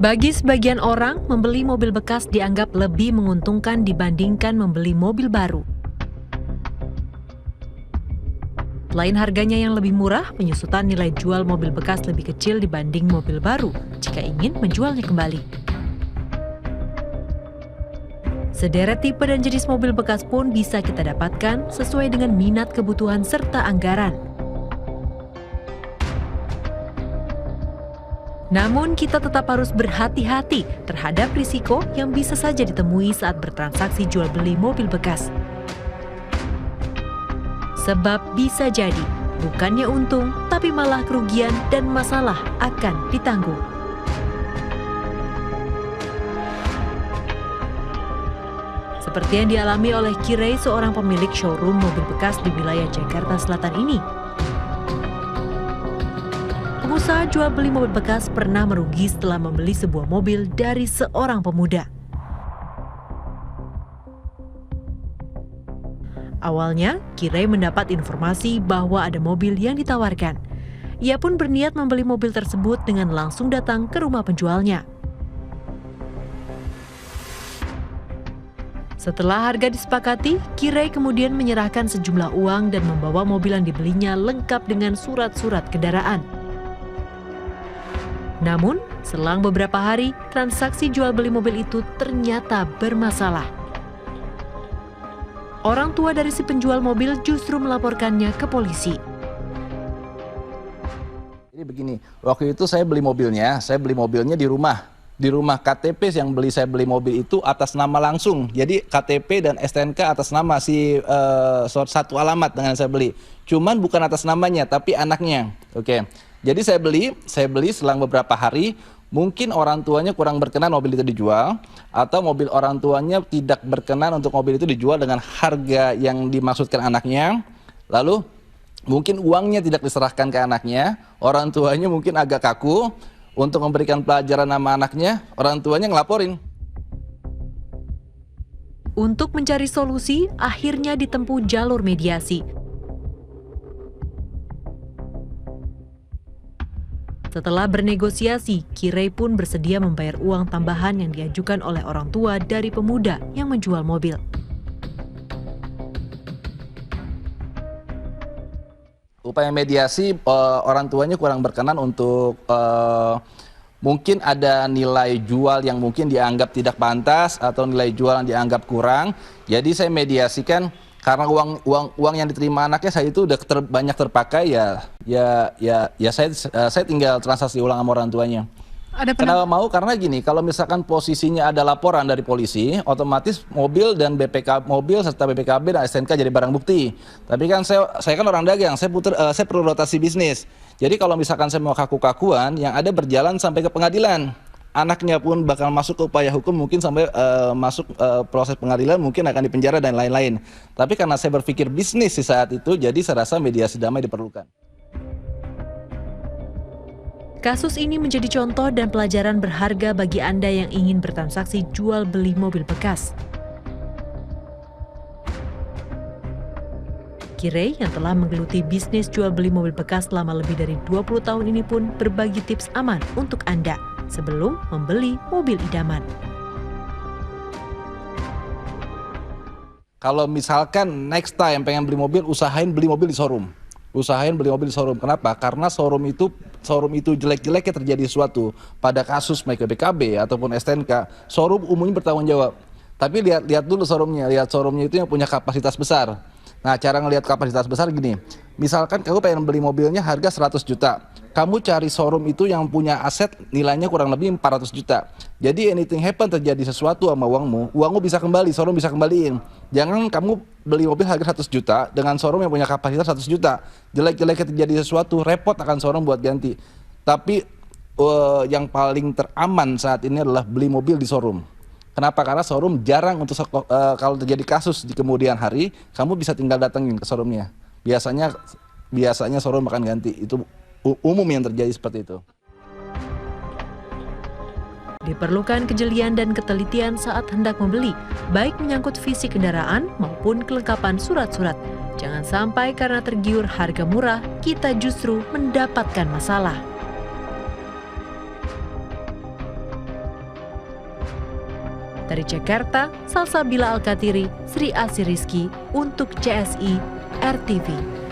Bagi sebagian orang, membeli mobil bekas dianggap lebih menguntungkan dibandingkan membeli mobil baru. Selain harganya yang lebih murah, penyusutan nilai jual mobil bekas lebih kecil dibanding mobil baru jika ingin menjualnya kembali. Sederet tipe dan jenis mobil bekas pun bisa kita dapatkan sesuai dengan minat kebutuhan serta anggaran. Namun kita tetap harus berhati-hati terhadap risiko yang bisa saja ditemui saat bertransaksi jual beli mobil bekas. Sebab bisa jadi bukannya untung, tapi malah kerugian dan masalah akan ditanggung. Seperti yang dialami oleh Kirei, seorang pemilik showroom mobil bekas di wilayah Jakarta Selatan ini. Pengusaha jual beli mobil bekas pernah merugi setelah membeli sebuah mobil dari seorang pemuda. Awalnya, Kirei mendapat informasi bahwa ada mobil yang ditawarkan. Ia pun berniat membeli mobil tersebut dengan langsung datang ke rumah penjualnya. Setelah harga disepakati, Kirei kemudian menyerahkan sejumlah uang dan membawa mobil yang dibelinya lengkap dengan surat-surat kendaraan. Namun, selang beberapa hari, transaksi jual beli mobil itu ternyata bermasalah. Orang tua dari si penjual mobil justru melaporkannya ke polisi. Jadi begini, waktu itu saya beli mobilnya di rumah. Di rumah KTP yang saya beli mobil itu atas nama langsung. Jadi KTP dan STNK atas nama satu alamat dengan saya beli. Cuman bukan atas namanya, tapi anaknya. Oke. Jadi saya beli selang beberapa hari. Mungkin orang tuanya kurang berkenan mobil itu dijual, atau mobil orang tuanya tidak berkenan untuk mobil itu dijual dengan harga yang dimaksudkan anaknya. Lalu mungkin uangnya tidak diserahkan ke anaknya, orang tuanya mungkin agak kaku untuk memberikan pelajaran nama anaknya, orang tuanya ngelaporin. Untuk mencari solusi, akhirnya ditempuh jalur mediasi. Setelah bernegosiasi, Kirei pun bersedia membayar uang tambahan yang diajukan oleh orang tua dari pemuda yang menjual mobil. Upaya mediasi, orang tuanya kurang berkenan untuk mungkin ada nilai jual yang mungkin dianggap tidak pantas atau nilai jual yang dianggap kurang. Jadi saya mediasikan karena uang yang diterima anaknya saya itu udah banyak terpakai, saya tinggal transaksi ulang sama orang tuanya. Kenapa mau? Karena gini, kalau misalkan posisinya ada laporan dari polisi, otomatis mobil dan mobil serta BPKB dan STNK jadi barang bukti. Tapi kan saya kan orang dagang, saya perlu rotasi bisnis. Jadi kalau misalkan saya mau kaku-kakuan, yang ada berjalan sampai ke pengadilan. Anaknya pun bakal masuk ke upaya hukum, mungkin sampai masuk proses pengadilan, mungkin akan dipenjara dan lain-lain. Tapi karena saya berpikir bisnis di saat itu, jadi saya rasa mediasi damai diperlukan. Kasus ini menjadi contoh dan pelajaran berharga bagi Anda yang ingin bertransaksi jual beli mobil bekas. Kirei yang telah menggeluti bisnis jual beli mobil bekas selama lebih dari 20 tahun ini pun berbagi tips aman untuk Anda sebelum membeli mobil idaman. Kalau misalkan next time pengen beli mobil, usahain beli mobil di showroom. Kenapa? Karena showroom itu jelek-jeleknya terjadi sesuatu. Pada kasus baik BPKB ataupun STNK, showroom umumnya bertanggung jawab. Tapi lihat dulu showroomnya. Lihat showroomnya itu yang punya kapasitas besar. Nah, cara ngelihat kapasitas besar gini. Misalkan kamu pengen beli mobilnya harga 100 juta. Kamu cari showroom itu yang punya aset nilainya kurang lebih 400 juta. Jadi anything happen, terjadi sesuatu sama uangmu bisa kembali, showroom bisa kembaliin. Jangan kamu beli mobil harga 100 juta dengan showroom yang punya kapasitas 100 juta. Jelek-jeleknya terjadi sesuatu, repot akan showroom buat ganti. Tapi yang paling teraman saat ini adalah beli mobil di showroom. Kenapa? Karena showroom jarang untuk kalau terjadi kasus di kemudian hari, kamu bisa tinggal datangin ke showroomnya. Biasanya showroom akan ganti. Itu umum yang terjadi seperti itu. Diperlukan kejelian dan ketelitian saat hendak membeli, baik menyangkut fisik kendaraan maupun kelengkapan surat-surat. Jangan sampai karena tergiur harga murah, kita justru mendapatkan masalah. Dari Jakarta, Salsabila Alkatiri, Sri Asih Rizky untuk CSI RTV.